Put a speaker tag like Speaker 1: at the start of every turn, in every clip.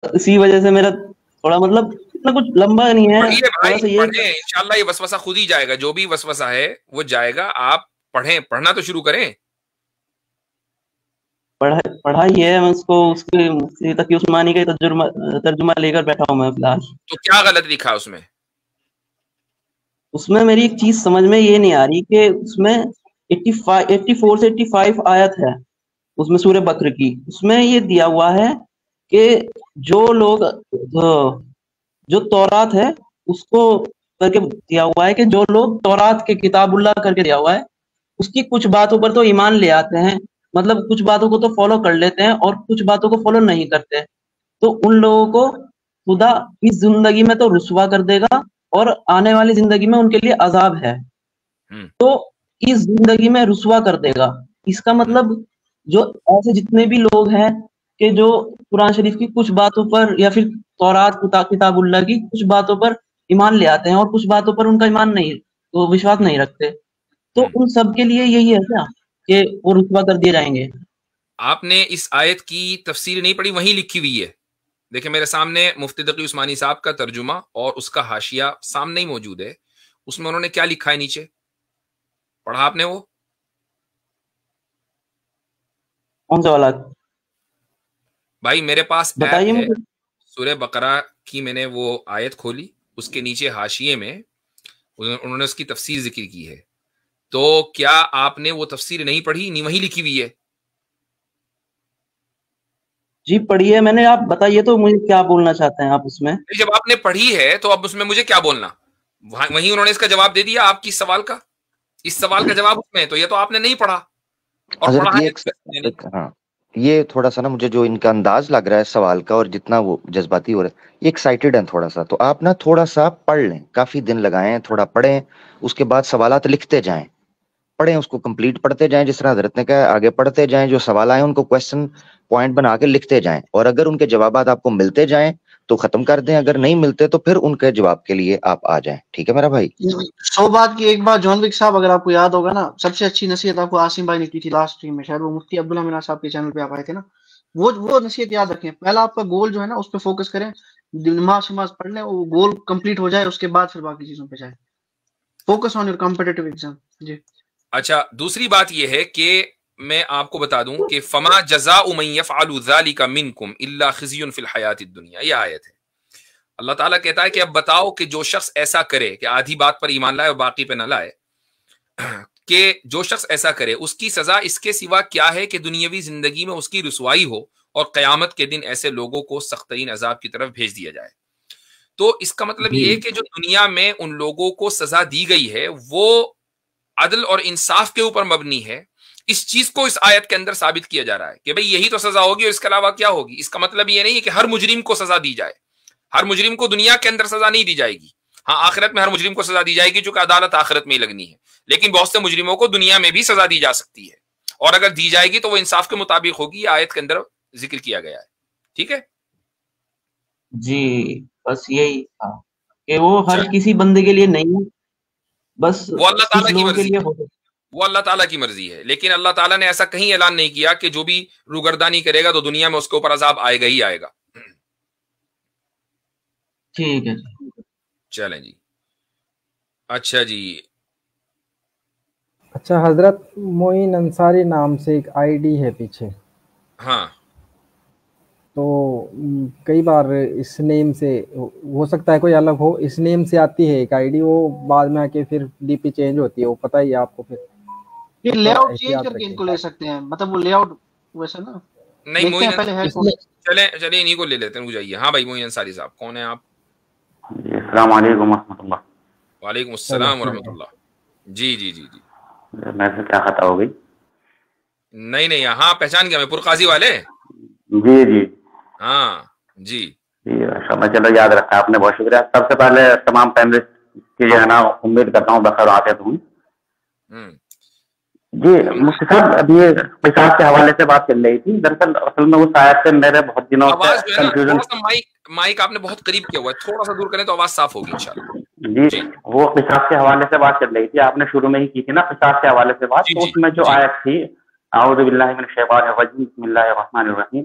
Speaker 1: اسی وجہ سے میرا تھوڑا مطلب اتنا کچھ لمبا نہیں ہے.
Speaker 2: پڑھیے
Speaker 1: تھوڑا سا
Speaker 2: بھائی
Speaker 1: یہ
Speaker 2: پڑھیں، انشاءاللہ یہ وسوسہ خود ہی جائے گا. جو بھی وسوسہ ہے وہ جائے گا. آپ پڑھیں، پڑھنا تو شروع کریں.
Speaker 1: پڑھائی ہے. میں اس کو اس کے مفتی تقی عثمانی کا ترجمہ لے کر بیٹھا ہوں میں فی الحال.
Speaker 2: تو کیا غلط لکھا اس میں؟
Speaker 1: اس میں میری ایک چیز سمجھ میں یہ نہیں آ رہی کہ اس میں 84 سے 85 آیت ہے اس میں سورہ بقرہ کی. اس میں یہ دیا ہوا ہے کہ جو لوگ جو تورات ہے اس کو کر کے دیا ہوا ہے کہ جو لوگ تورات کے کتاب اللہ کر کے دیا ہوا ہے اس کی کچھ باتوں پر تو ایمان لے آتے ہیں، مطلب کچھ باتوں کو تو فالو کر لیتے ہیں اور کچھ باتوں کو فالو نہیں کرتے، تو ان لوگوں کو خدا اس زندگی میں تو رسوا کر دے گا اور آنے والی زندگی میں ان کے لیے عذاب ہے. تو اس زندگی میں رسوا کر دے گا. اس کا مطلب جو ایسے جتنے بھی لوگ ہیں کہ جو قرآن شریف کی کچھ باتوں پر یا پھر تورات کتاب اللہ کی کچھ باتوں پر ایمان لے آتے ہیں اور کچھ باتوں پر ان کا ایمان نہیں، وہ وشواس نہیں رکھتے، تو ان سب کے لیے یہی ہے کیا کہ وہ رسوا کر دیے جائیں گے؟
Speaker 2: آپ نے اس آیت کی تفسیر نہیں پڑھی، وہیں لکھی ہوئی ہے. دیکھیں میرے سامنے مفتی تقی عثمانی صاحب کا ترجمہ اور اس کا حاشیہ سامنے ہی موجود ہے. اس میں انہوں نے کیا لکھا ہے نیچے، پڑھا آپ نے وہ؟
Speaker 1: کون سا والا
Speaker 2: بھائی میرے پاس
Speaker 1: بتائیے
Speaker 2: ایپ ہے
Speaker 1: مجھے.
Speaker 2: سورہ بقرہ کی، میں نے وہ آیت کھولی، اس کے نیچے حاشیے میں انہوں نے اس کی تفسیر ذکر کی ہے. تو کیا آپ نے وہ تفسیر نہیں پڑھی؟ نہیں وہیں لکھی ہوئی ہے.
Speaker 1: جی پڑھیے میں نے. آپ بتائیے تو مجھے کیا بولنا چاہتے ہیں آپ اس میں.
Speaker 2: جب آپ نے پڑھی ہے تو اب اس میں مجھے کیا بولنا؟ وہیں انہوں نے اس کا جواب دے دیا آپ کی سوال کا. اس سوال کا جواب اس میں، تو یہ تو آپ نے نہیں پڑھا اور
Speaker 3: حضرت
Speaker 2: پڑھا ہے.
Speaker 3: ہاں یہ تھوڑا سا نا مجھے جو ان کا انداز لگ رہا ہے سوال کا اور جتنا وہ جذباتی ہو رہا ہے یہ ایکسائٹیڈ ہیں تھوڑا سا. تو آپ نا تھوڑا سا پڑھ لیں، کافی دن لگائیں، تھوڑا پڑھیں، اس کے بعد سوالات لکھتے جائیں، پڑھیں اس کو کمپلیٹ پڑھتے جائیں جس طرح حضرت نے کہا، آگے پڑھتے جائیں، جو سوال آئے ان کو کویسچن پوائنٹ بنا کے لکھتے جائیں، اور اگر ان کے جوابات آپ کو ملتے جائیں تو ختم کر دیں، اگر نہیں ملتے تو پھر ان کے جواب کے لیے آپ آ جائیں. ٹھیک ہے میرا بھائی؟
Speaker 4: 100 بات کی ایک بات جون وک صاحب، اگر آپ کو یاد ہوگا نا، سب سے اچھی نصیحت آپ کو عاصم بھائی نے کی تھی لاسٹ اسٹریم میں، شاید وہ مفتی عبداللہ مینا صاحب کے چینل پہ آپ آئے تھے نا. وہ نصیحت یاد رکھیں. پہلا آپ کا گول جو ہے نا اس پہ فوکس کریں، نماز پڑھ لیں، وہ گول کمپلیٹ ہو جائے، اس کے بعد پھر باقی چیزوں پہ جائیں. Focus on your competitive exam. جی
Speaker 2: اچھا دوسری بات یہ ہے کہ میں آپ کو بتا دوں کہ فما جزاء من يفعل ذلك منكم الا خزي في الحیات الدنیا، یہ آیت ہے. اللہ تعالیٰ کہتا ہے کہ اب بتاؤ کہ جو شخص ایسا کرے کہ آدھی بات پر ایمان لائے اور باقی پہ نہ لائے، کہ جو شخص ایسا کرے اس کی سزا اس کے سوا کیا ہے کہ دنیاوی زندگی میں اس کی رسوائی ہو اور قیامت کے دن ایسے لوگوں کو سخت ترین عذاب کی طرف بھیج دیا جائے. تو اس کا مطلب یہ ہے کہ جو دنیا میں ان لوگوں کو سزا دی گئی ہے وہ عدل اور انصاف کے اوپر مبنی ہے. اس چیز کو اس آیت کے اندر ثابت کیا جا رہا ہے کہ بھئی یہی تو سزا ہوگی اور اس کے علاوہ کیا ہوگی. اس کا مطلب یہ نہیں ہے کہ ہر مجرم کو سزا دی جائے، ہر مجرم کو دنیا کے اندر سزا نہیں دی جائے گی. ہاں آخرت میں ہر مجرم کو سزا دی جائے گی چونکہ عدالت آخرت میں ہی لگنی ہے، لیکن بہت سے مجرموں کو دنیا میں بھی سزا دی جا سکتی ہے، اور اگر دی جائے گی تو وہ انصاف کے مطابق ہوگی. یہ آیت کے اندر ذکر کیا گیا ہے. ٹھیک ہے
Speaker 1: جی بس یہی تھا کہ وہ ہر کسی بندے کے لیے نہیں ہے، بس
Speaker 2: وہ اللہ
Speaker 1: کچھ
Speaker 2: تعالیٰ کی
Speaker 1: لوگوں کے
Speaker 2: مرضی
Speaker 1: لیے
Speaker 2: ہے،
Speaker 1: ہو سکتا.
Speaker 2: وہ اللہ تعالیٰ کی مرضی ہے. لیکن اللہ تعالیٰ نے ایسا کہیں اعلان نہیں کیا کہ جو بھی روگردانی کرے گا تو دنیا میں اس کے اوپر عذاب آئے گا ہی آئے گا.
Speaker 1: ٹھیک ہے
Speaker 2: چلیں جی. اچھا جی
Speaker 5: اچھا حضرت معین انصاری نام سے ایک آئی ڈی ہے پیچھے،
Speaker 2: ہاں
Speaker 5: تو کئی بار اس نیم سے ہو سکتا ہے کوئی الگ ہو، اس نیم سے آتی ہے ایک آئی ڈی، وہ بعد میں آ کے پھر ڈی پی چینج ہوتی ہے، وہ پتہ ہی ہے آپ کو. پھر
Speaker 4: یہ لے آؤٹ چینج کر کے ان کو لے سکتے ہیں، مطلب وہ لے آؤٹ ویسا نا
Speaker 2: نہیں.
Speaker 4: دیکھتے ہیں پہلے ہے کون.
Speaker 2: چلیں انہیں کو لے لیتے ہیں، رک جائیے. ہاں بھائی معین انصاری صاحب کون ہیں آپ؟
Speaker 6: السلام علیکم ورحمۃ اللہ.
Speaker 2: وعلیکم السلام ورحمۃ اللہ. جی جی جی جی
Speaker 6: میں سے کیا خطا ہو گئی؟
Speaker 2: نہیں ہاں پہچان گیا میں، پرقاضی والے.
Speaker 6: جی جی
Speaker 2: ہاں جی
Speaker 6: جی چلو یاد رکھا آپ نے، بہت شکریہ. سب سے پہلے تمام پینلسٹ کی جو ہے نا امید کرتا ہوں بخیر عافیت ہوں. جی مفتی صاحب ابھی قصاص کے حوالے سے بات چل رہی تھی، دراصل اصل میں اس آیت سے میرے بہت دنوں
Speaker 2: آواز
Speaker 6: سے
Speaker 2: جو ہے نا
Speaker 6: کنفیوژن.
Speaker 2: تھوڑا سا مائک آپ نے بہت قریب کیا ہوا ہے، تھوڑا سا دور کریں تو آواز صاف ہوگی انشاءاللہ.
Speaker 6: جی وہ قصاص کے حوالے سے بات چل رہی تھی، آپ نے شروع میں ہی کی تھی نا قصاص کے حوالے سے بات. تو اس میں جو آیت تھی اعوذ باللہ من الشیطان الرجیم بسم اللہ الرحمن الرحیم،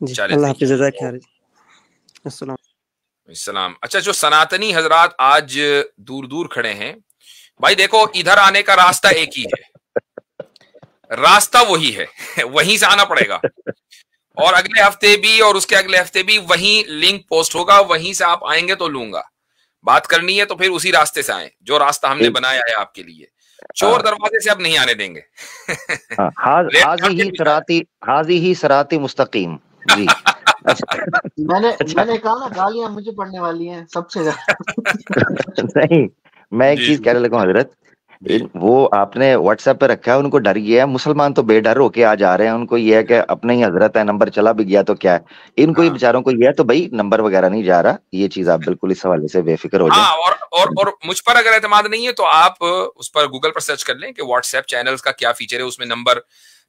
Speaker 7: جی اللہ حافظ، جزاک خیر،
Speaker 2: السلام۔ اچھا جو سناتنی حضرات آج دور دور کھڑے ہیں بھائی، دیکھو ادھر آنے کا راستہ ایک ہی ہے، راستہ وہی ہے، وہیں سے آنا پڑے گا، اور اگلے ہفتے بھی اور اس کے اگلے ہفتے بھی وہیں لنک پوسٹ ہوگا، وہیں سے آپ آئیں گے تو لوں گا، بات کرنی ہے تو پھر اسی راستے سے آئیں جو راستہ ہم نے بنایا ہے آپ کے لیے، چور دروازے سے اب نہیں آنے دیں گے۔
Speaker 3: حاضی ہی صراط مستقیم۔ جی
Speaker 4: میں نے کہا نا گالیاں مجھے پڑنے والی ہیں سب سے زیادہ۔
Speaker 3: نہیں، میں ایک چیز کہنے لگا حضرت، وہ آپ نے واٹس ایپ پہ رکھا ہے، ان کو ڈر گیا ہے، مسلمان تو بے ڈر ہو کے آ جا رہے ہیں، ان کو یہ ہے کہ اپنے ہی حضرت ہے، نمبر چلا بھی گیا تو کیا ہے، ان کو ہی بیچاروں کو یہ ہے، تو بھائی نمبر وغیرہ نہیں جا رہا، یہ چیز آپ بالکل اس حوالے سے بے فکر ہو جائیں۔
Speaker 2: اور مجھ پر اگر اعتماد نہیں ہے تو آپ اس پر گوگل پر سرچ کر لیں کہ واٹس ایپ چینلز کا کیا فیچر ہے، اس میں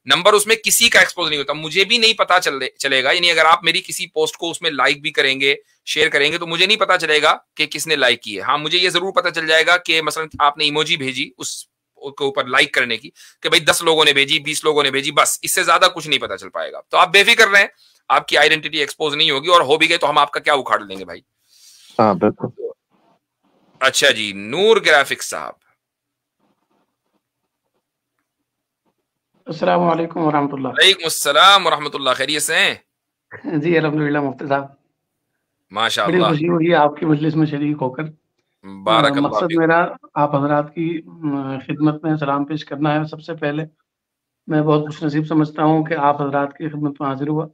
Speaker 2: نمبر اس میں کسی کا ایکسپوز نہیں ہوتا، مجھے بھی نہیں پتا چلے گا، یعنی اگر آپ میری کسی پوسٹ کو اس میں لائک بھی کریں گے، شیئر کریں گے، تو مجھے نہیں پتا چلے گا کہ کس نے لائک کی ہے۔ ہاں مجھے یہ ضرور پتا چل جائے گا کہ مثلا آپ نے ایموجی بھیجی اس کے اوپر لائک کرنے کی، کہ بھائی 10 لوگوں نے بھیجی، 20 لوگوں نے بھیجی، بس اس سے زیادہ کچھ نہیں پتا چل پائے گا۔ تو آپ بے فکر رہیں، آپ کی آئیڈینٹی ایکسپوز نہیں ہوگی، اور ہو بھی گئے تو ہم آپ کا کیا اکھاڑ لیں گے بھائی۔
Speaker 3: ہاں بالکل۔
Speaker 2: اچھا جی، نور گرافکس صاحب،
Speaker 8: السلام علیکم ورحمۃ اللہ۔
Speaker 2: وعلیکم السلام ورحمۃ اللہ، خیریت سے ہیں؟
Speaker 8: جی الحمدللہ مفتی صاحب،
Speaker 2: ماشاء
Speaker 8: بڑی
Speaker 2: اللہ،
Speaker 8: خوشی ہوئی آپ کی مجلس میں شریک ہو کر۔
Speaker 2: بارک اللہ
Speaker 8: مقصد
Speaker 2: فیکم۔
Speaker 8: میرا آپ حضرات کی خدمت میں سلام پیش کرنا ہے۔ سب سے پہلے میں بہت خوش نصیب سمجھتا ہوں کہ آپ حضرات کی خدمت میں حاضر ہوا۔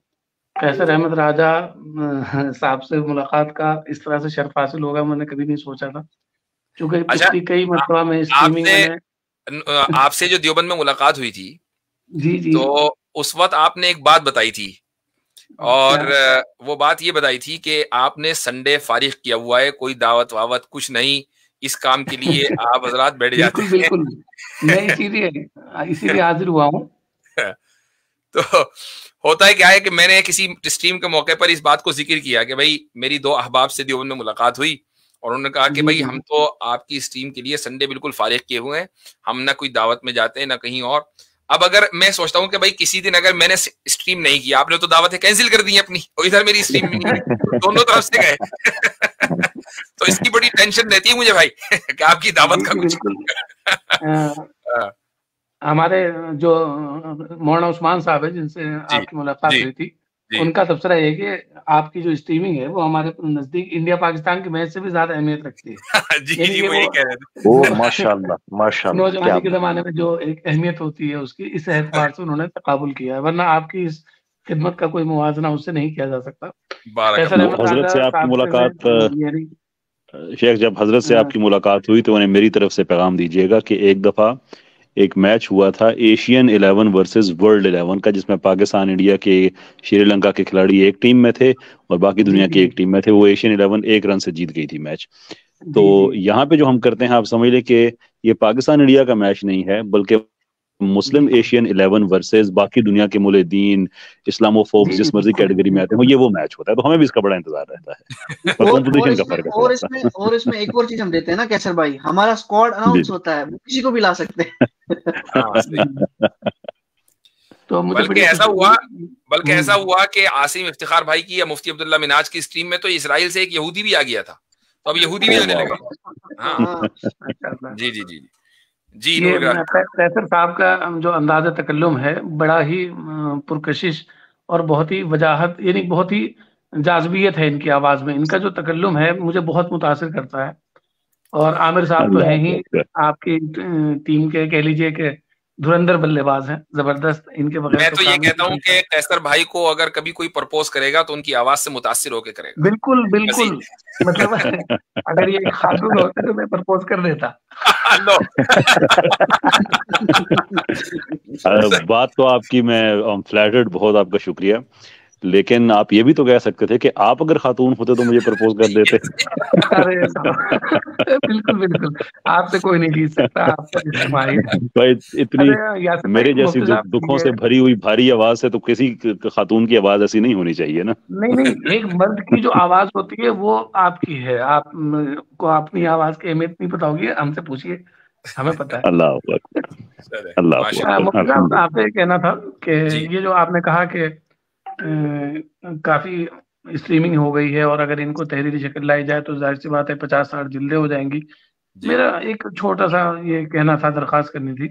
Speaker 8: قیصر احمد راجہ صاحب سے ملاقات کا اس طرح سے شرف حاصل ہوگا میں نے کبھی نہیں سوچا تھا، چونکہ پچھلی کئی مرتبہ میں اسٹریمنگ میں
Speaker 2: آپ سے جو دیوبند میں ملاقات ہوئی تھی،
Speaker 8: جی
Speaker 2: تو اس وقت آپ نے ایک بات بتائی تھی، اور وہ بات یہ بتائی تھی کہ آپ نے سنڈے فارغ کیا ہوا ہے، کوئی دعوت واوت کچھ نہیں، اس کام کے لیے آپ حضرات بیٹھ جاتے ہیں۔
Speaker 8: بالکل میں اسی لیے حاضر ہوا ہوں۔
Speaker 2: تو ہوتا ہے کیا ہے کہ میں نے کسی اسٹریم کے موقع پر اس بات کو ذکر کیا کہ بھائی میری 2 احباب سے دیوبند میں ملاقات ہوئی، اور انہوں نے کہا کہ بھائی ہم تو آپ کی اسٹریم کے لیے سنڈے بالکل فارغ کیے ہوئے ہیں، ہم نہ کوئی دعوت میں جاتے ہیں نہ کہیں اور۔ اب اگر میں سوچتا ہوں کہ بھائی کسی دن اگر میں نے اسٹریم نہیں کیا، آپ نے تو دعوتیں کینسل کر دی اپنی، اور ادھر میری اسٹریم نہیں ہے، دونوں طرف سے گئے۔ تو اس کی بڑی ٹینشن رہتی ہے مجھے بھائی کہ آپ کی دعوت کا کچھ۔
Speaker 8: ہمارے جو مولانا عثمان صاحب ہے جن سے آپ کی ملاقات ہوئی تھی، ان کا تبصرہ ہے کہ آپ کی جو اسٹریمنگ ہے وہ ہمارے نزدیک انڈیا پاکستان کی میچ سے بھی زیادہ اہمیت رکھتی ہے۔
Speaker 2: جی وہی کہہ رہے تھے۔
Speaker 3: ماشاءاللہ
Speaker 8: نوجوانی کے زمانے میں جو ایک اہمیت ہوتی ہے اس کی، اس اعتبار سے انہوں نے تقابل کیا ہے، ورنہ آپ کی اس خدمت کا کوئی موازنہ اس سے نہیں کیا جا سکتا۔
Speaker 9: حضرت سے آپ کی ملاقات، شیخ جب حضرت سے آپ کی ملاقات ہوئی تو انہیں میری طرف سے پیغام دیجیے گا کہ ایک دفعہ ایک میچ ہوا تھا ایشین 11 ورسز ورلڈ 11 کا، جس میں پاکستان انڈیا کے شری لنکا کے کھلاڑی ایک ٹیم میں تھے اور باقی دنیا کی ایک ٹیم میں تھے۔ وہ ایشین 11 ایک رن سے جیت گئی تھی میچ۔ تو یہاں پہ جو ہم کرتے ہیں آپ سمجھ لیں کہ یہ پاکستان انڈیا کا میچ نہیں ہے، بلکہ مسلم ایشین 11 ورسز باقی دنیا کے مولدین، اسلامو فوبس، جس مرضی کیٹیگری میں آتے ہیں، یہ وہ میچ ہوتا ہے۔ تو ہمیں بھی اس کا بڑا انتظار رہتا ہے، کمپوزیشن کا فرق ہے۔
Speaker 4: اور اس میں ایک اور چیز ہم دیتے ہیں نا کیسر بھائی، ہمارا اسکواڈ اناؤنس ہوتا ہے، کسی کو بھی لا سکتے ہیں۔
Speaker 8: تو
Speaker 2: بلکہ ایسا ہوا کہ عاصم افتخار بھائی کی یا مفتی عبداللہ مناج کی اسٹریم میں تو اسرائیل سے ایک یہودی بھی آ گیا تھا، تو اب یہودی بھی آنے لگے۔ ہاں جی جی جی جی۔
Speaker 8: قیصر صاحب کا جو انداز تکلم ہے بڑا ہی پرکشش اور بہت ہی وجاہت، یعنی بہت ہی جاذبیت ہے ان کی آواز میں، ان کا جو تکلم ہے مجھے بہت متاثر کرتا ہے۔ اور عامر صاحب تو ہیں ہی آپ کی ٹیم کے، کہہ لیجئے کہ دھرندر بلے باز ہیں، زبردست، ان کے بغیر
Speaker 2: میں تو یہ کہتا ہوں کہ قیصر بھائی کو اگر کبھی کوئی پرپوز کرے گا تو ان کی آواز سے متاثر ہو کے کرے گا۔
Speaker 8: بالکل مطلب اگر یہ خاتون ہوتے تو میں پرپوز کر دیتا۔
Speaker 9: بات تو آپ کی میں فلیٹرڈ، بہت آپ کا شکریہ، لیکن آپ یہ بھی تو کہہ سکتے تھے کہ آپ اگر خاتون ہوتے تو مجھے پرپوز کر دیتے۔
Speaker 8: بالکل آپ سے کوئی نہیں جیت سکتا،
Speaker 9: اتنی میرے جیسی دکھوں سے بھری ہوئی بھاری آواز سے تو کسی خاتون کی آواز ایسی نہیں ہونی چاہیے نا۔
Speaker 8: نہیں، ایک مرد کی جو آواز ہوتی ہے وہ آپ کی ہے، آپ کو اپنی آواز کی اہمیت نہیں پتا ہوگی، ہم سے پوچھیے، ہمیں پتا ہے۔
Speaker 9: اللہ
Speaker 8: آپ سے کہنا تھا کہ یہ جو آپ نے کہا کہ کافی اسٹریمنگ ہو گئی ہے اور اگر ان کو تحریری شکل لائی جائے تو ظاہر سی بات ہے 50-60 جلدیں ہو جائیں گی. میرا ایک چھوٹا سا یہ کہنا تھا, درخواست کرنی تھی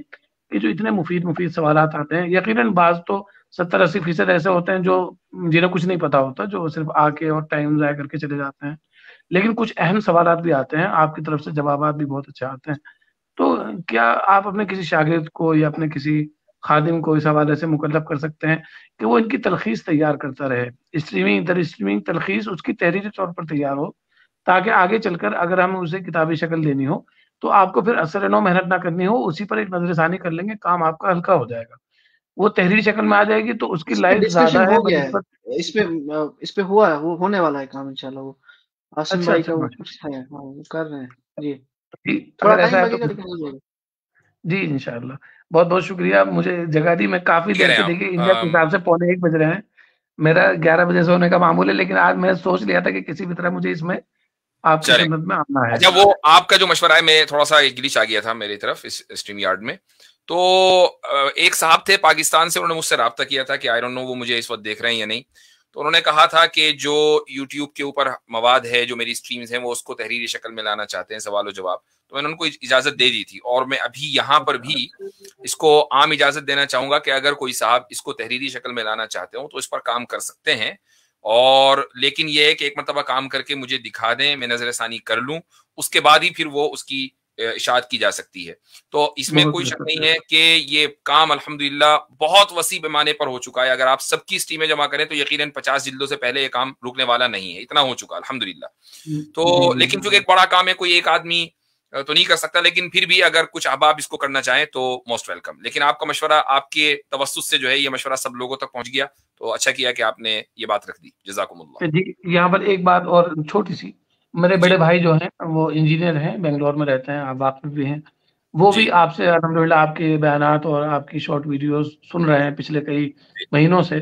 Speaker 8: کہ جو اتنے مفید سوالات آتے ہیں, یقیناً بعض تو 70-80% ایسے ہوتے ہیں جو جنہیں کچھ نہیں پتا ہوتا, جو صرف آ کے اور ٹائم ضائع کر کے چلے جاتے ہیں, لیکن کچھ اہم سوالات بھی آتے ہیں, آپ کی طرف سے جوابات بھی بہت اچھے آتے ہیں. تو کیا آپ اپنے کسی شاگرد کو یا اپنے کسی خادم کو اس حوالے سے مکلف کر سکتے ہیں کہ وہ ان کی تلخیص تیار کرتا رہے, اسٹریمنگ تلخیص اس کی تحریری طور پر تیار ہو, تاکہ آگے چل کر اگر ہم اسے کتابی شکل دینی ہو تو آپ کو پھر اثر نو محنت نہ کرنی ہو, اسی پر ایک نظر ثانی کر لیں گے, کام آپ کا ہلکا ہو جائے گا, وہ تحریری شکل میں آ جائے گی تو اس کی لائف زیادہ ہے.
Speaker 4: اس پہ ہوا ہے, وہ ہونے والا ہے کام انشاءاللہ. وہ عاصم بھائی کا وہ کچھ ہے, وہ کر رہے ہیں جی, تھوڑا ٹائم لگے گا لیکن ہو جائے گا.
Speaker 8: جی انشاءاللہ. بہت بہت شکریہ, مجھے جگہ دی. میں کافی دیر سے, دیکھیے انڈیا کے حساب سے 1:45 بج رہے ہیں, میرا 11 بجے سے ہونے کا معمول ہے, لیکن آج میں سوچ لیا تھا کہ کسی بھی طرح مجھے اس میں آپ کی خدمت میں آنا ہے.
Speaker 2: اچھا, وہ آپ کا جو مشورہ ہے, میں تھوڑا سا گلچ آ گیا تھا میری طرف اس اسٹریم یارڈ میں. تو ایک صاحب تھے پاکستان سے, انہوں نے مجھ سے رابطہ کیا تھا کہ آئی ڈونٹ نو وہ مجھے اس وقت دیکھ رہے ہیں یا نہیں. تو انہوں نے کہا تھا کہ جو یوٹیوب کے اوپر مواد ہے, جو میری اسٹریمز ہیں, وہ اس کو تحریری شکل میں لانا چاہتے ہیں, سوال و جواب. تو میں نے ان کو اجازت دے دی تھی, اور میں ابھی یہاں پر بھی اس کو عام اجازت دینا چاہوں گا کہ اگر کوئی صاحب اس کو تحریری شکل میں لانا چاہتے ہوں تو اس پر کام کر سکتے ہیں, اور لیکن یہ ہے کہ ایک مرتبہ کام کر کے مجھے دکھا دیں, میں نظر ثانی کر لوں, اس کے بعد ہی پھر وہ اس کی اشاعت کی جا سکتی ہے. تو اس میں کوئی شک نہیں ہے کہ یہ کام الحمدللہ بہت وسیع پیمانے پر ہو چکا ہے. اگر آپ سب کی اسٹریمیں جمع کریں تو یقیناً 50 جلدوں سے پہلے یہ کام رکنے والا نہیں ہے, اتنا ہو چکا الحمدللہ. تو لیکن چونکہ ایک بڑا کام ہے, کوئی ایک آدمی تو نہیں کر سکتا, لیکن پھر بھی اگر کچھ احباب اس کو کرنا چاہیں تو موسٹ ویلکم. لیکن آپ کا مشورہ, آپ کے توسط سے جو ہے یہ مشورہ سب لوگوں تک پہنچ گیا, تو اچھا کیا کہ آپ نے یہ بات رکھ دی. جزاکم اللہ.
Speaker 8: جی, یہاں پر ایک بات اور چھوٹی سی, میرے بڑے بھائی جو ہیں وہ انجینئر ہیں, بنگلور میں رہتے ہیں, آپ واقف بھی ہیں, وہ بھی آپ سے الحمدللہ آپ کے بیانات اور آپ کی شارٹ ویڈیوز سن رہے ہیں پچھلے کئی مہینوں سے.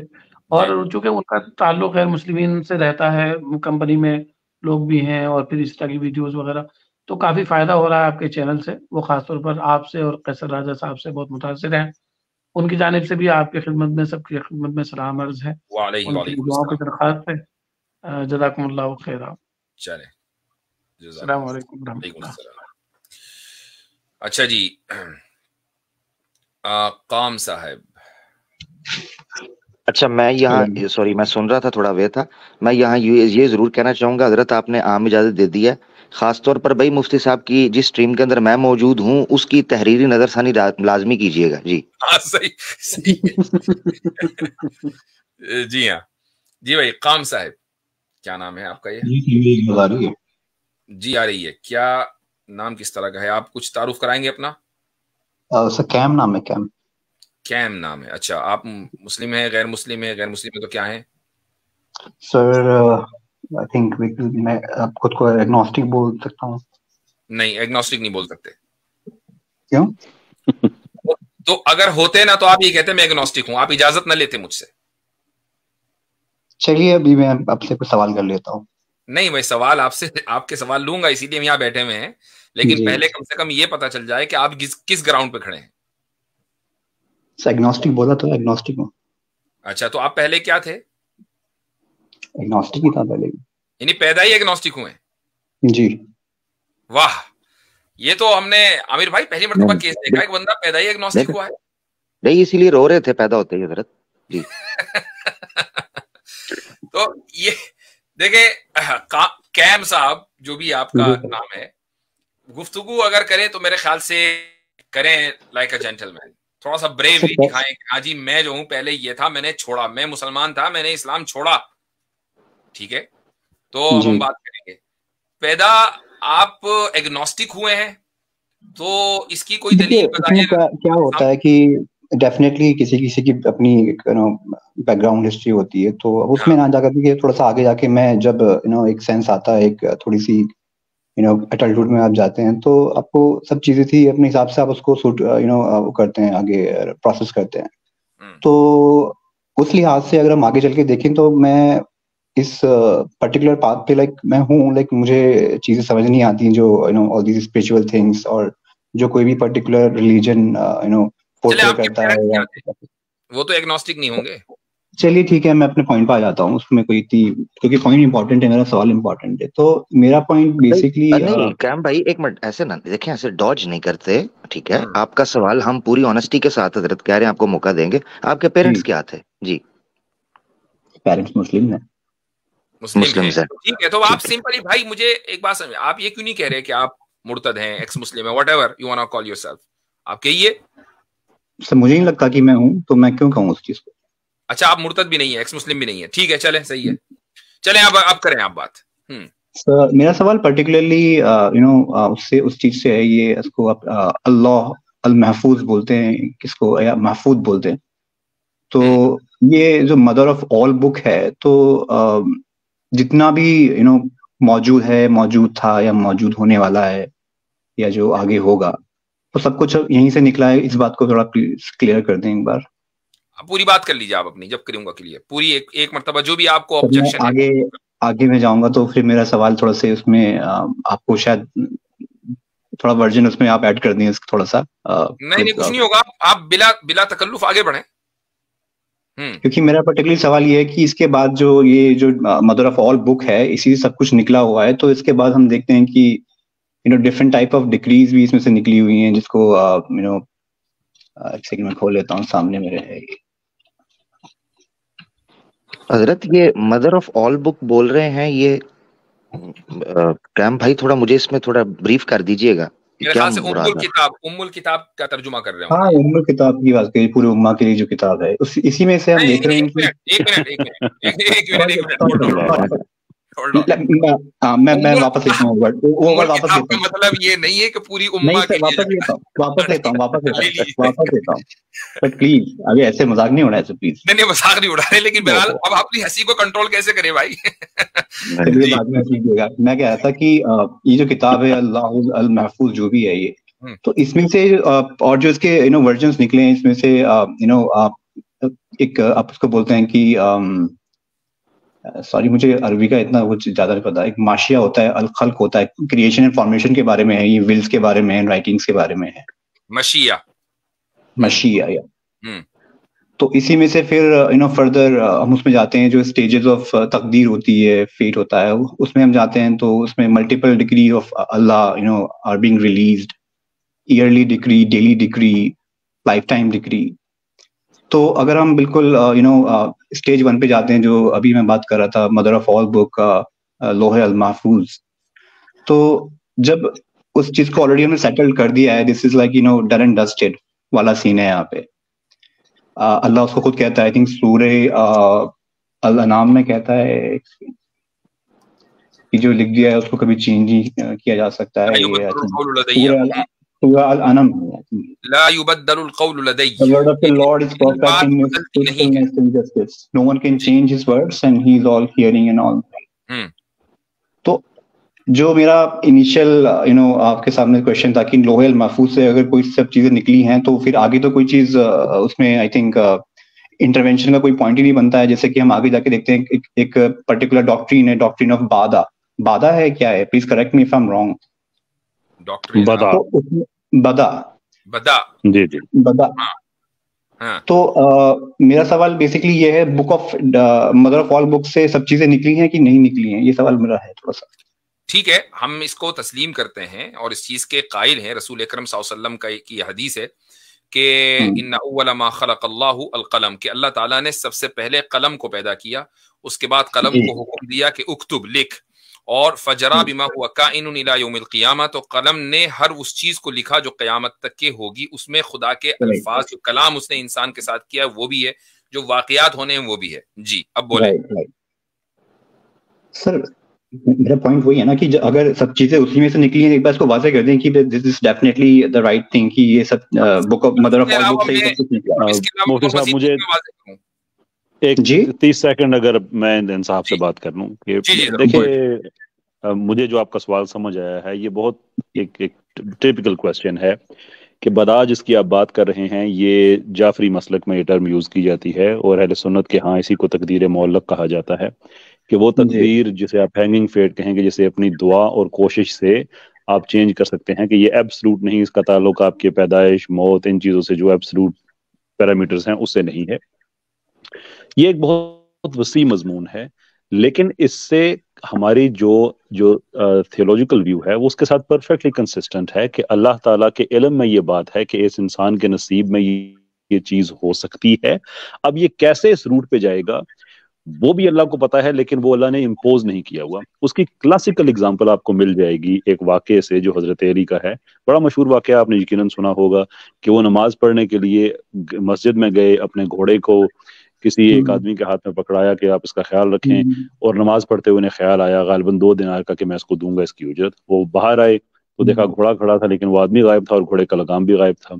Speaker 8: اور چونکہ ان کا تعلق غیر مسلمین سے رہتا ہے, کمپنی میں لوگ بھی ہیں, اور پھر اس طرح کی ویڈیوز وغیرہ, تو کافی فائدہ ہو رہا ہے آپ کے چینل سے. وہ خاص طور پر آپ سے اور قیصر راجہ صاحب سے بہت متاثر ہیں. ان کی جانب سے بھی آپ کی خدمت میں, سب کی خدمت میں سلام عرض ہے, ان کی دعاؤں کی درخواست ہے. جزاکم اللہ خیر.
Speaker 2: چلیں,
Speaker 8: السلام علیکم ورحمۃ اللہ.
Speaker 2: اچھا جی, قام صاحب.
Speaker 3: اچھا, میں یہاں سوری میں سن رہا تھا, تھوڑا وے تھا. میں یہاں یہ ضرور کہنا چاہوں گا, حضرت آپ نے عام اجازت دے دی ہے, خاص طور پر بھائی مفتی صاحب کی جس اسٹریم کے اندر میں موجود ہوں اس کی تحریری نظر ثانی لازمی کیجیے گا. جی
Speaker 2: صحیح. جی ہاں, جی بھائی قام صاحب, کیا نام ہے آپ کا؟ یہ جی آ رہی ہے. کیا نام کس طرح کا ہے؟ آپ کچھ تعارف کرائیں گے اپنا؟
Speaker 10: سر کیم نام ہے.
Speaker 2: کیم نام ہے. اچھا, آپ مسلم ہیں, غیر مسلم ہیں؟ غیر مسلم ہے تو کیا ہیں
Speaker 10: سر؟ آئی تھنک میں خود کو ایگنوسٹک بول سکتا ہوں.
Speaker 2: نہیں, ایگنوسٹک نہیں بول سکتے.
Speaker 10: کیوں؟
Speaker 2: تو اگر ہوتے نا تو آپ یہ کہتے میں ایگنوسٹک ہوں, آپ اجازت نہ لیتے مجھ سے.
Speaker 10: چلیے ابھی میں آپ سے کچھ سوال کر لیتا ہوں.
Speaker 2: نہیں, میں سوال آپ سے, آپ کے سوال لوں گا, اسی لیے ہم یہاں بیٹھے ہوئے ہیں, لیکن پہلے کم سے کم یہ پتا چل جائے کہ آپ کس گراؤنڈ پہ کھڑے ہیں.
Speaker 10: ایگنوسٹک بولا تو ایگنوسٹک ہوں.
Speaker 2: اچھا, تو آپ پہلے کیا تھے؟
Speaker 10: ایگنوسٹک ہی تھا پہلے.
Speaker 2: یعنی پیدا ہی ایگنوسٹک ہوئے؟
Speaker 10: جی.
Speaker 2: واہ, یہ تو ہم نے عامر بھائی پہلی مرتبہ کیس دیکھا, ایک بندہ پیدا ہی ایگنوسٹک ہوا ہے.
Speaker 3: نہیں, اسی لیے رو رہے تھے پیدا ہوتے ہی حضرت. جی.
Speaker 2: تو یہ دیکھیں کیم صاحب, جو بھی آپ کا نام ہے, گفتگو اگر کریں تو میرے خیال سے کریں لائک اے جینٹل مین, تھوڑا سا بریوری دکھائیں کہ ہاں جی میں جو ہوں پہلے یہ تھا, میں نے چھوڑا, میں مسلمان تھا, میں نے اسلام چھوڑا. ٹھیک ہے, تو ہم بات کریں گے. پیدا آپ ایگنوسٹک ہوئے ہیں تو اس کی کوئی دلیل بتائیں.
Speaker 10: کیا ہوتا ہے کہ ڈیفینیٹلی کسی کی اپنی بیک گراؤنڈ ہسٹری ہوتی ہے, تو اس میں نہ جا کر کے تھوڑا سا آگے جا کے میں جب ایک سینس آتا ہے, ایک تھوڑی سی ایڈلٹہوڈ میں آپ جاتے ہیں, تو آپ کو سب چیزیں تھی اپنے حساب سے, آپ اس کو سوٹ کرتے ہیں, آگے پروسیس کرتے ہیں. تو اس لحاظ سے اگر ہم آگے چل کے دیکھیں تو میں اس پرٹیکولر پاتھ پہ میں ہوں, مجھے چیزیں سمجھ نہیں آتی جو آل دیز اسپرچوئل تھنگس, اور جو کوئی بھی پرٹیکولر ریلیجن پورٹری کرتا ہے.
Speaker 2: وہ تو ایگنوسٹک نہیں ہوں گے.
Speaker 10: چلیے ٹھیک ہے، میں اپنے پوائنٹ پہ آ جاتا ہوں. اس میں کوئی کیونکہ پوائنٹ امپورٹنٹ ہے، میرا سوال امپورٹنٹ ہے. تو میرا پوائنٹ بیسکلی
Speaker 3: نہیں قیام بھائی ایک منٹ، ایسے نہ دیکھیں، ایسے ڈاج نہیں کرتے. ٹھیک ہے، آپ کا سوال ہم پوری آنےسٹی کے ساتھ حضرت کہہ رہے ہیں، آپ کو موقع دیں گے. آپ کے پیرنٹس کیا تھے؟ جی
Speaker 10: پیرنٹس مسلم ہیں.
Speaker 2: مسلم ہیں، ٹھیک ہے. تو آپ سمپلی بھائی مجھے ایک بات سمجھ، آپ یہ کیوں نہیں کہہ رہے کہ آپ مرتد ہیں، ایکس مسلم ہیں، whatever you want to call yourself, آپ کہیے.
Speaker 10: سر مجھے نہیں لگتا کہ میں ہوں، تو میں کیوں کہوں اس چیز کو.
Speaker 2: اچھا آپ مرتد بھی نہیں ہے، ایکس مسلم بھی نہیں ہے، ٹھیک ہے چلیں صحیح ہے، چلیں اب کریں آپ بات.
Speaker 10: میرا سوال پرٹیکولرلی اس چیز سے ہے، یہ اس کو اللہ المحفوظ بولتے ہیں، کس کو یا محفوظ بولتے ہیں. تو یہ جو مدر آف آل بک ہے، تو جتنا بھی موجود ہے، موجود تھا یا موجود ہونے والا ہے یا جو آگے ہوگا، وہ سب کچھ یہیں سے نکلا ہے. اس بات کو تھوڑا پلیز کلیئر کر دیں ایک بار.
Speaker 2: پوری بات کر لیجیے آپ اپنی، جب کروں گا کلیئر پوری ایک مرتبہ جو بھی آپ کو آبجیکشن ہے.
Speaker 10: آگے میں جاؤں گا تو پھر میرا سوال تھوڑا سے اس میں آپ کو شاید تھوڑا ورژن اس میں آپ ایڈ کر دیں تھوڑا سا.
Speaker 2: نہیں کچھ نہیں ہوگا، آپ بلا تکلف آگے بڑھیں.
Speaker 10: کیونکہ میرا پرٹیکولر سوال یہ ہے کہ اس کے بعد یہ جو مدر آف آل بک ہے، اسی سب کچھ نکلا ہوا ہے. تو اس کے بعد ہم دیکھتے ہیں کہ ڈفرنٹ ٹائپ آف ڈگریز بھی اس میں سے نکلی ہوئی ہیں، جس کو ایک سیکنڈ میں کھول لیتا ہوں، سامنے میرے ہے.
Speaker 3: حضرت یہ مدر آف آل بک بول رہے ہیں، یہ کیم بھائی تھوڑا مجھے اس میں تھوڑا بریف کر دیجئے گا.
Speaker 2: میرے خیال سے ام الکتاب کا ترجمہ کر رہے ہوں.
Speaker 10: ہاں ام الکتاب کی بات کری، پورے امہ کے لیے جو کتاب ہے، اسی میں سے ہم دیکھ رہے ہیں کہ میں واپس لیتا ہوں
Speaker 2: مطلب یہ نہیں ہے کہ پوری امہ
Speaker 10: واپس لیتا ہوں بٹ پلیز ابھی ایسے مذاق نہیں اڑائے سر، پلیز.
Speaker 2: نہیں مذاق نہیں اڑا رہے، لیکن بہرحال اب اپنی ہنسی کو کنٹرول کیسے کرے بھائی.
Speaker 10: میں کہہ رہا تھا کہ یہ جو کتاب ہے اللہ المحفوظ جو بھی ہے، یہ تو اس میں سے اور جو اس کے ورژنس نکلے ہیں، اس میں سے ایک آپ اس کو بولتے ہیں کہ سوری مجھے عربی کا اتنا کچھ زیادہ نہیں پتا. ایک ماشیہ ہوتا ہے، الخلق ہوتا ہے، کریشن اینڈ فارمیشن کے بارے میں ہے، یہ ولز کے بارے میں ہے، رائٹنگز کے بارے میں ہے، مشیہ. تو اسی میں سے پھر فردر ہم اس میں جاتے ہیں، جو اسٹیجز آف تقدیر ہوتی ہے، فیٹ ہوتا ہے، اس میں ہم جاتے ہیں. تو اس میں ملٹیپل ڈگری آف اللہ are being released, yearly degree, daily degree, lifetime degree. تو اگر ہم بالکل اسٹیج 1 پہ جاتے ہیں، جو ابھی میں بات کر رہا تھا، مدر آف آل بک کا لوح المحفوظ. تو جب اس چیز کو آلریڈی ہم نے سیٹل کر دیا ہے، دس از لائک ڈن اینڈ ڈسٹڈ والا سین ہے یہاں پہ. اللہ اس کو خود کہتا ہے، آئی تھنک سورہ الانعام میں کہتا ہے کہ جو لکھ دیا ہے اس کو کبھی چینج نہیں کیا جا سکتا ہے.
Speaker 2: لا يبدل القول لدي.
Speaker 10: The word of the Lord is perfect in his faithfulness and justice. No one can change his words and he is all hearing and all. تو جو میرا انیشیل آپ کے سامنے کویشچن تھا کہ لوح المحفوظ سے اگر کوئی سب چیزیں نکلی ہیں، تو پھر آگے تو کوئی چیز اس میں آئی تھنک انٹروینشن کا کوئی پوائنٹ ہی نہیں بنتا ہے. جیسے کہ ہم آگے جا کے دیکھتے ہیں ایک پرٹیکولر ڈاکٹرین ہے، ڈاکٹرین آف بادا ہے، کیا ہے؟ Please correct me if I am wrong. بدا. تو میرا سوال بیسکلی یہ ہے، book of mother of all book سے سب چیزیں نکلی ہیں کہ نہیں نکلی ہیں؟ یہ سوال میرا ہے تھوڑا سا.
Speaker 2: ٹھیک ہے، ہم اس کو تسلیم کرتے ہیں اور اس چیز کے قائل ہیں. رسول اکرم صلی اللہ علیہ وسلم کا یہ حدیث ہے کہ ان اول ما خلق اللہ القلم، کہ اللہ تعالیٰ نے سب سے پہلے قلم کو پیدا کیا، اس کے بعد قلم کو حکم دیا کہ اکتب، لکھ، اور فجرا بما ہوا کائن الی یوم القیامہ، تو قلم نے ہر اس چیز کو لکھا جو قیامت تک کے ہوگی. اس میں خدا کے الفاظ، جو کلام اس نے انسان کے ساتھ کیا وہ بھی ہے، جو واقعات ہونے ہیں وہ بھی ہے. جی اب بولیں
Speaker 10: سر. میرا پوائنٹ وہی ہے نا کہ اگر سب چیزیں اسی میں سے نکلی ہیں، ایک بار اس کو واضح کر دیں کہ this is definitely the right thing, کہ یہ سب book of mother of all book سے ہی سب کچھ نکلا.
Speaker 9: مفتی صاحب مجھے ایک 30 سیکنڈ اگر میں انصاف سے بات کر لوں کہ دیکھیں، مجھے جو آپ کا سوال سمجھ آیا ہے، یہ بہت ایک ٹیپیکل کویسچن ہے کہ بدا جس کی آپ بات کر رہے ہیں، یہ جعفری مسلک میں یہ ٹرم یوز کی جاتی ہے، اور اہل سنت کے ہاں اسی کو تقدیر معلق کہا جاتا ہے، کہ وہ تقدیر جسے آپ ہینگنگ فیٹ کہیں گے، جسے اپنی دعا اور کوشش سے آپ چینج کر سکتے ہیں، کہ یہ ایبسلوٹ نہیں، اس کا تعلق آپ کے پیدائش، موت، ان چیزوں سے جو ایبسلوٹ پیرامیٹرز ہیں اس سے نہیں ہے. یہ ایک بہت وسیع مضمون ہے، لیکن اس سے ہماری جو تھیولوجیکل ویو ہے وہ اس کے ساتھ پرفیکٹلی کنسسٹنٹ ہے کہ اللہ تعالیٰ کے علم میں یہ بات ہے کہ اس انسان کے نصیب میں یہ چیز ہو سکتی ہے. اب یہ کیسے اس روٹ پہ جائے گا وہ بھی اللہ کو پتا ہے، لیکن وہ اللہ نے امپوز نہیں کیا ہوا. اس کی کلاسیکل اگزامپل آپ کو مل جائے گی ایک واقعے سے جو حضرت علی کا ہے. بڑا مشہور واقعہ، آپ نے یقیناً سنا ہوگا کہ وہ نماز پڑھنے کے لیے مسجد میں گئے، اپنے گھوڑے کو کسی ایک آدمی کے ہاتھ میں پکڑایا کہ آپ اس کا خیال رکھیں، اور نماز پڑھتے ہوئے انہیں خیال آیا غالباً 2 دینار کا کہ میں اس کو دوں گا اس کی اجرت. وہ باہر آئے تو دیکھا گھوڑا کھڑا تھا، لیکن وہ آدمی غائب تھا اور گھوڑے کا لگام بھی غائب تھا.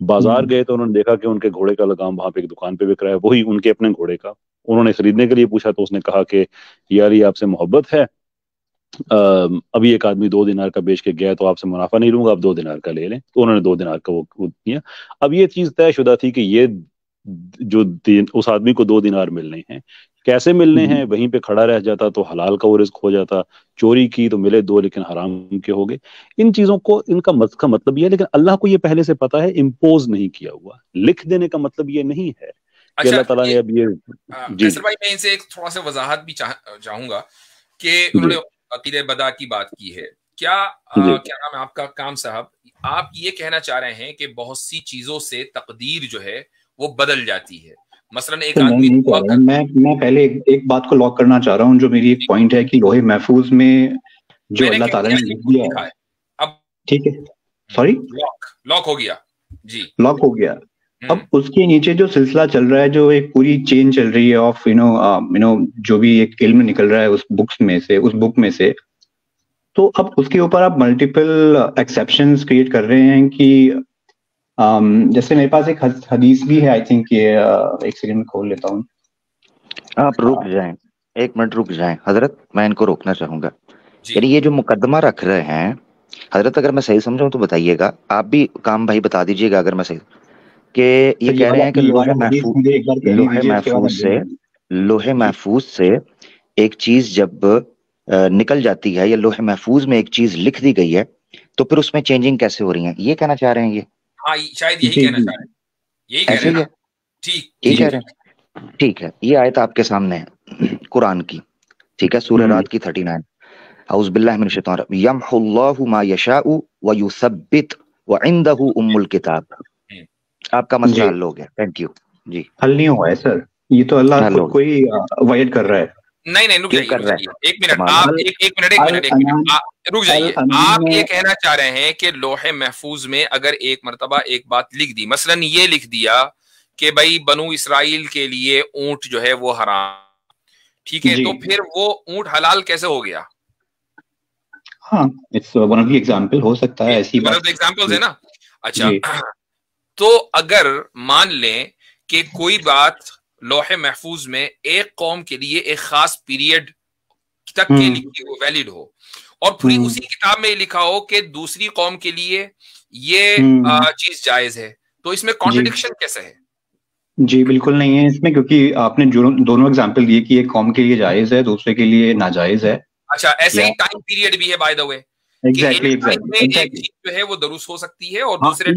Speaker 9: بازار گئے تو انہوں نے دیکھا کہ ان کے گھوڑے کا لگام وہاں پہ ایک دکان پہ بک رہا ہے، وہی ان کے اپنے گھوڑے کا. انہوں نے خریدنے کے لیے پوچھا تو اس نے کہا کہ یار یہ آپ سے محبت ہے، ابھی ایک آدمی 2 دینار کا بیچ کے گیا تو آپ سے منافع نہیں لوں گا، آپ 2 دینار کا لے لیں. تو انہوں نے 2 دینار کا وہ دیا. اب یہ چیز طے شدہ تھی کہ یہ جو اس آدمی کو 2 دینار ملنے ہیں، کیسے ملنے ہیں؟ وہیں پہ کھڑا رہ جاتا تو حلال کا وہ رزق ہو جاتا، چوری کی تو ملے 2 لیکن حرام کے ہو گئے. ان چیزوں کو ان کا مطلب یہ ہے، لیکن اللہ کو یہ پہلے سے پتا ہے، امپوز نہیں کیا ہوا. لکھ دینے کا مطلب یہ نہیں ہے کہ اللہ تعالیٰ نے اب یہ
Speaker 2: قیصر بھائی میں ان سے ایک تھوڑا سا وضاحت بھی چاہوں گا کہ انہوں نے عقیدہ بدا کی بات کی ہے. کیا نام ہے آپ کا کام صاحب، آپ یہ کہنا چاہ رہے ہیں کہ بہت سی چیزوں سے تقدیر جو ہے وہ بدل جاتی ہے؟ مثلا ایک آدمی
Speaker 10: میں پہلے ایک بات کو لاک کرنا چاہ رہا ہوں، جو میری ایک پوائنٹ ہے کہ لوح محفوظ میں جو اللہ تعالیٰ نے لکھ دیا ہے،
Speaker 2: اب
Speaker 10: ٹھیک ہے، سوری
Speaker 2: لاک ہو گیا، جی
Speaker 10: لاک ہو گیا. اب اس کے نیچے جو سلسلہ چل رہا ہے، جو ایک پوری چین چل رہی ہے آف جو بھی ایک علم نکل رہا ہے اس بک میں سے، تو اب اس کے اوپر آپ ملٹیپل ایکسیپشنز کریٹ کر رہے ہیں کہ جیسے میرے پاس ایک حدیث بھی ہے، آئی تھنک یہ ایک سیکنڈ میں کھول لیتا ہوں.
Speaker 3: آپ رک جائیں، 1 منٹ رک جائیں حضرت، میں ان کو روکنا چاہوں گا. یعنی یہ جو مقدمہ رکھ رہے ہیں حضرت، اگر میں صحیح سمجھوں تو بتائیے گا، آپ بھی کام بھائی بتا دیجیے گا اگر میں صحیح، کہ یہ کہہ رہے ہیں کہ لوح محفوظ سے ایک چیز جب نکل جاتی ہے، یا لوح محفوظ میں ایک چیز لکھ دی گئی ہے، تو پھر اس میں چینجنگ کیسے ہو رہی ہیں، یہ کہنا چاہ رہے ہیں. یہ
Speaker 2: شاید یہی کہنا چاہ رہے ہیں، یہی کہہ رہے ہیں.
Speaker 3: ٹھیک کہہ رہے ہیں، ٹھیک ہے. یہ آیت آپ کے سامنے ہے قرآن کی، ٹھیک ہے، سورہ رات کی 39. اعوذ باللہ من الشیطان الرجیم، یمحو اللہ ما یشاء ویثبت وعندہ ام الکتاب. آپ کا مسئلہ حل ہو گیا، تھینک یو. جی
Speaker 10: حل نہیں ہوا ہے سر، یہ تو اللہ خود کو ہی وائڈ کر رہا ہے.
Speaker 2: نہیں رک جائیے، ایک منٹ آپ رک جائیے. آپ یہ کہنا چاہ رہے ہیں کہ لوح محفوظ میں اگر ایک مرتبہ ایک بات لکھ دی، مثلا یہ لکھ دیا کہ بھائی بنو اسرائیل کے لیے اونٹ جو ہے وہ حرام، ٹھیک ہے، تو پھر وہ اونٹ حلال کیسے ہو گیا؟
Speaker 10: ہاں it's one of the example, ہو سکتا ہے ایسی
Speaker 2: ون آف دی ایگزامپلز ہے نا. اچھا، تو اگر مان لیں کہ کوئی بات لوح محفوظ میں ایک قوم کے لیے ایک خاص پیریڈ تک کے لیے وہ ویلڈ ہو، اور پھر اسی کتاب میں لکھا ہو کہ دوسری قوم کے لیے یہ چیز جائز ہے، تو اس میں کانٹرڈکشن کیسے ہے؟
Speaker 10: جی بالکل نہیں ہے اس میں، کیونکہ آپ نے دونوں ایگزامپل دیے کہ ایک قوم کے لیے جائز ہے، دوسرے کے لیے ناجائز ہے.
Speaker 2: اچھا، ایسے ہی ٹائم پیریڈ بھی ہے بائی دا وے، جو ہے وہ درست ہو سکتی ہے اور دوسرے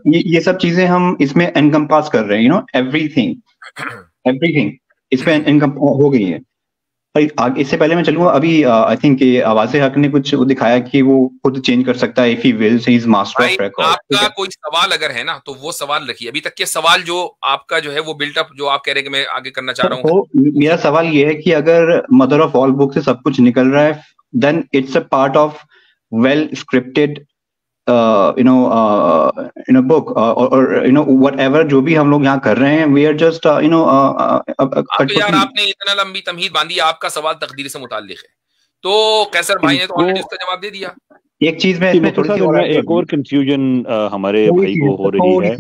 Speaker 10: یہ سب چیزیں ہم اس میں انکمپاس کر رہے ہیں، ایوری تھنگ اس میں ہو گئی ہے. اس سے پہلے میں چلوں گا، ابھی آئی تھنک آواز حق نے کچھ دکھایا کہ وہ خود چینج کر سکتا ہے if he wills, he is master of record.
Speaker 2: آپ کا کوئی سوال اگر ہے نا تو وہ سوال رکھیے. ابھی تک کے سوال جو آپ کا جو ہے وہ بلٹ اپ جو آپ کہہ رہے ہیں کہ میں آگے کرنا چاہ رہا ہوں،
Speaker 10: میرا سوال یہ ہے کہ اگر مدر آف آل بک سے سب کچھ نکل رہا ہے، then it's a part of well scripted book or whatever جو بھی ہم لوگ یہاں کر رہے ہیں، we are just
Speaker 2: یار آپ نے اتنا لمبی تمہید باندھی، آپ کا سوال تقدیر سے متعلق ہے، تو قیصر بھائی نے تو آلریڈی اس کا جواب دے دیا.
Speaker 10: ایک چیز میں اس میں تھوڑی سی
Speaker 9: ایک اور کنفیوژن ہمارے بھائی کو ہو رہی ہے،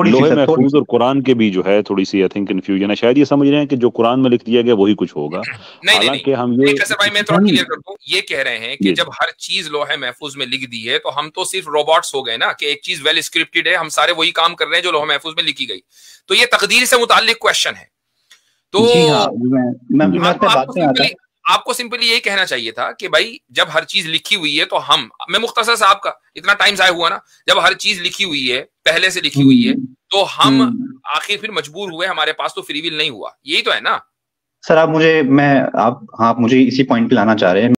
Speaker 9: لوح محفوظ اور قرآن کے بھی جو ہے تھوڑی سی آئی تھنک کنفیوژن ہے. شاید یہ سمجھ رہے ہیں کہ جو قرآن میں لکھ دیا گیا وہی کچھ ہوگا، حالانکہ ہم یہ
Speaker 2: بھائی میں تھوڑا کلیئر کر دوں، یہ کہہ رہے ہیں کہ جب ہر چیز لوح محفوظ میں لکھ دی ہے تو ہم تو صرف روبوٹس ہو گئے نا، کہ ایک چیز ویل اسکرپٹڈ ہے، ہم سارے وہی کام کر رہے ہیں جو لوح محفوظ میں لکھی گئی. تو یہ تقدیر سے متعلق کوشچن ہے. تو آپ کو سمپلی یہی کہنا چاہیے تھا کہ بھائی جب ہر چیز لکھی ہوئی ہے تو میں مختصر صاحب کا اتنا ٹائم ضائع ہوا نا، جب ہر چیز لکھی ہوئی ہے پہلے سے لکھی ہوئی ہے تو ہم آخر پھر مجبور ہوئے، ہمارے پاس تو فری ول نہیں ہوا، یہی تو ہے نا
Speaker 10: سر. آپ مجھے اسی پوائنٹ پہ لانا چاہ رہے ہیں.